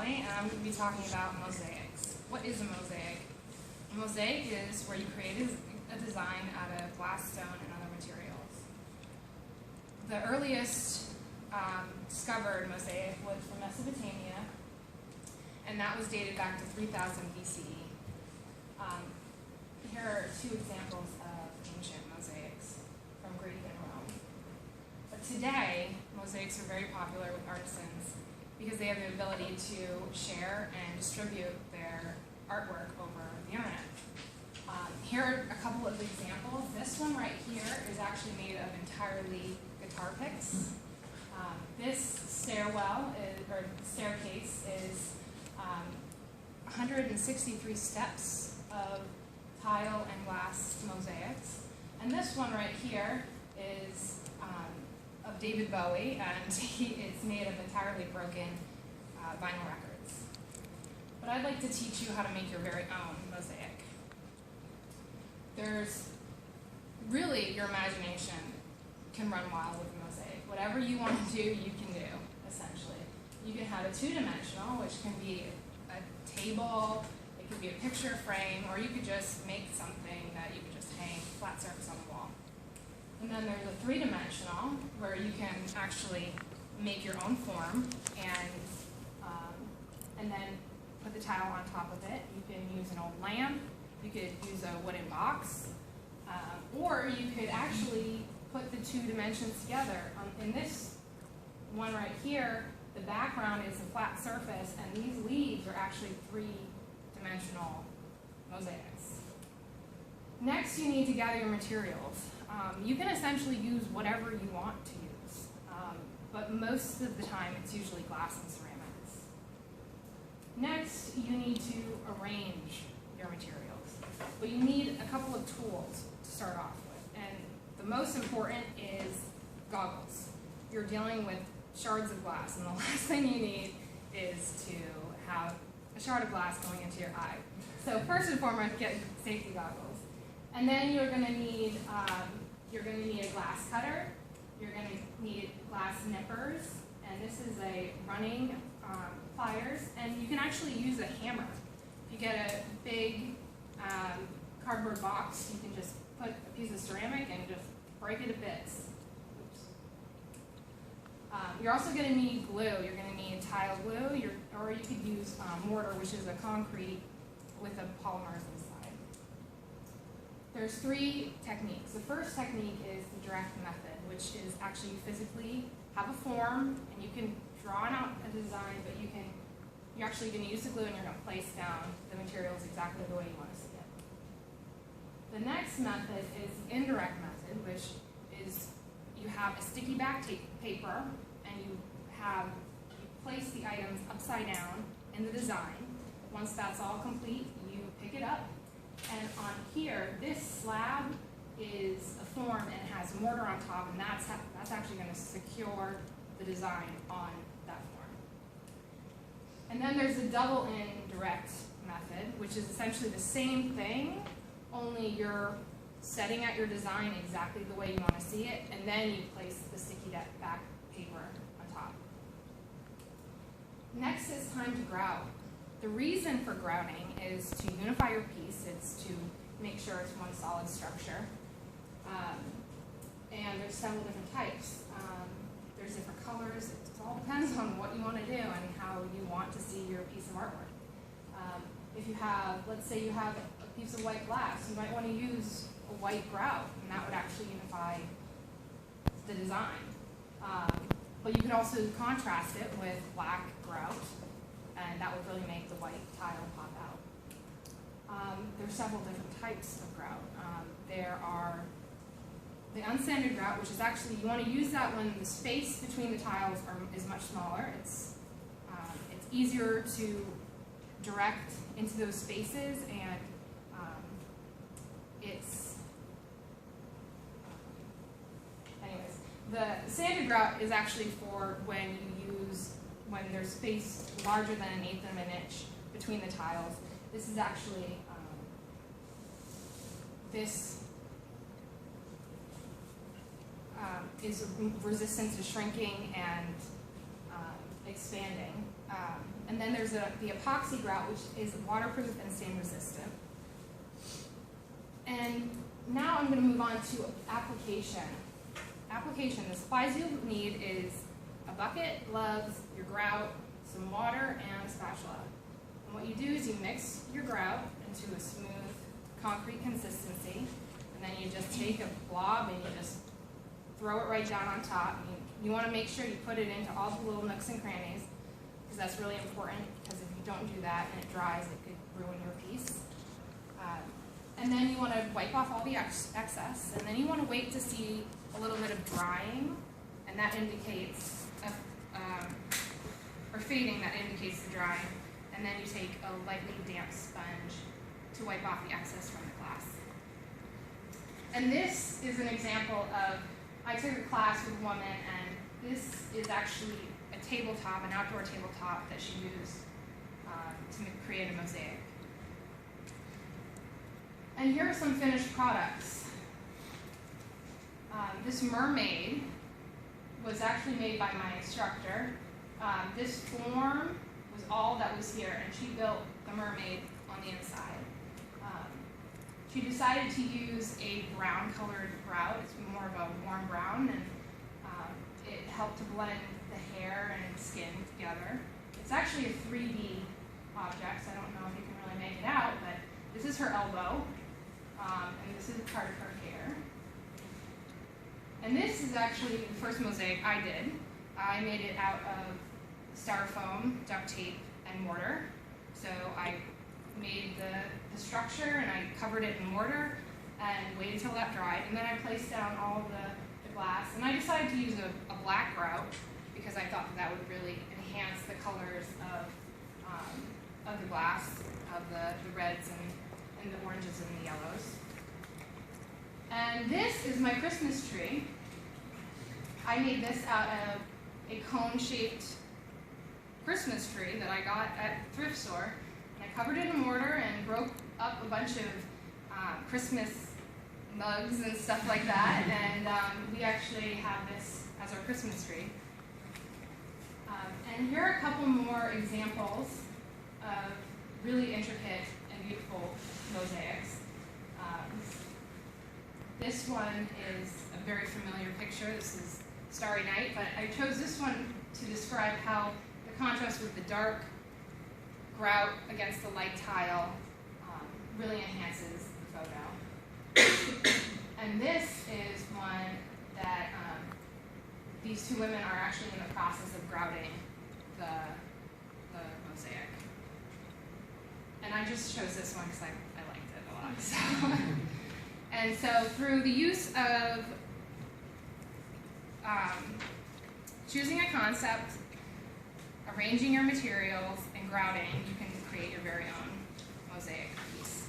Valley, and I'm going to be talking about mosaics. What is a mosaic? A mosaic is where you create a design out of glass, stone, and other materials. The earliest discovered mosaic was from Mesopotamia, and that was dated back to 3000 BCE. Here are two examples of ancient mosaics from Greek and Rome. But today, mosaics are very popular with artisans because they have the ability to share and distribute their artwork over the internet. Here are a couple of examples. This one right here is actually made of entirely guitar picks. This staircase is 163 steps of tile and glass mosaics. And this one right here is of David Bowie, and it's made of entirely broken vinyl records. But I'd like to teach you how to make your very own mosaic. There's really, your imagination can run wild with a mosaic. Whatever you want to do, you can do, essentially. You can have a two-dimensional, which can be a table, it could be a picture frame, or you could just make something that you could just hang flat surface on the wall. And then there's a three-dimensional, where you can actually make your own form and then put the tile on top of it. You can use an old lamp, you could use a wooden box, or you could actually put the two dimensions together. In this one right here, the background is a flat surface, and these leaves are actually three-dimensional mosaics. Next, you need to gather your materials. You can essentially use whatever you want to use, but most of the time it's usually glass and ceramics. Next, you need to arrange your materials, but you need a couple of tools to start off with, and the most important is goggles. You're dealing with shards of glass, and the last thing you need is to have a shard of glass going into your eye. So first and foremost, get safety goggles. And then you're going to need a glass cutter. You're going to need glass nippers, and this is a running pliers. And you can actually use a hammer. If you get a big cardboard box, you can just put a piece of ceramic and just break it to bits. You're also going to need glue. You're going to need tile glue, or you could use mortar, which is a concrete with the polymers inside. There's three techniques. The first technique is the direct method, which is actually you physically have a form, and you can draw out a design, but you're actually going to use the glue, and you're going to place down the materials exactly the way you want to see it. The next method is the indirect method, which is you have a sticky back paper, and you place the items upside down in the design. Once that's all complete, you pick it up, and on here, this slab is a form and has mortar on top, and that's actually going to secure the design on that form. And then there's the double indirect method, which is essentially the same thing, only you're setting out your design exactly the way you want to see it, and then you place the sticky back paper on top. Next is time to grout. The reason for grouting is to unify your piece. It's to make sure it's one solid structure. And there's several different types. There's different colors. It all depends on what you want to do and how you want to see your piece of artwork. If you have, let's say you have a piece of white glass, you might want to use a white grout, and that would actually unify the design. But you could also contrast it with black grout, and that would really make the white tile pop out. There's several different types of grout. There are the unsanded grout, which is actually, you want to use that when the space between the tiles is much smaller. It's easier to direct into those spaces, and anyways, the sanded grout is actually for when there's space larger than 1/8 of an inch between the tiles. This is actually is resistant to shrinking and expanding. And then there's the epoxy grout, which is waterproof and stain resistant. And now I'm going to move on to application. Application, the supplies you'll need is a bucket, gloves, your grout, some water, and a spatula. And what you do is you mix your grout into a smooth concrete consistency, and then you just take a blob and you just throw it right down on top. You want to make sure you put it into all the little nooks and crannies, because that's really important, because if you don't do that and it dries, it could ruin your piece. And then you want to wipe off all the excess, and then you want to wait to see a little bit of drying, and that indicates, or fading, that indicates the drying. And then you take a lightly damp sponge to wipe off the excess from the glass. And this is an example of, I took a class with a woman, and this is actually a tabletop, an outdoor tabletop that she used to create a mosaic. And here are some finished products. This mermaid was actually made by my instructor. This form was all that was here, and she built the mermaid on the inside. She decided to use a brown colored grout. It's more of a warm brown, and it helped to blend the hair and skin together. It's actually a 3D object, so I don't know if you can really make it out, but this is her elbow, and this is part of her hair. And this is actually the first mosaic I did. I made it out of styrofoam, duct tape, and mortar. So I made the structure, and I covered it in mortar and waited until that dried, and then I placed down all the glass. And I decided to use a black grout because I thought that would really enhance the colors of the glass, of the reds and the oranges and the yellows. And this is my Christmas tree. I made this out of a cone-shaped Christmas tree that I got at a thrift store. And I covered it in mortar and broke up a bunch of Christmas mugs and stuff like that. And we actually have this as our Christmas tree. And here are a couple more examples of really intricate and beautiful mosaics. This one is a very familiar picture. This is Starry Night, but I chose this one to describe how the contrast with the dark grout against the light tile really enhances the photo. And this is one that these two women are actually in the process of grouting the mosaic. And I just chose this one because I liked it a lot. So. And so through the use of choosing a concept, arranging your materials, and grouting, you can create your very own mosaic piece.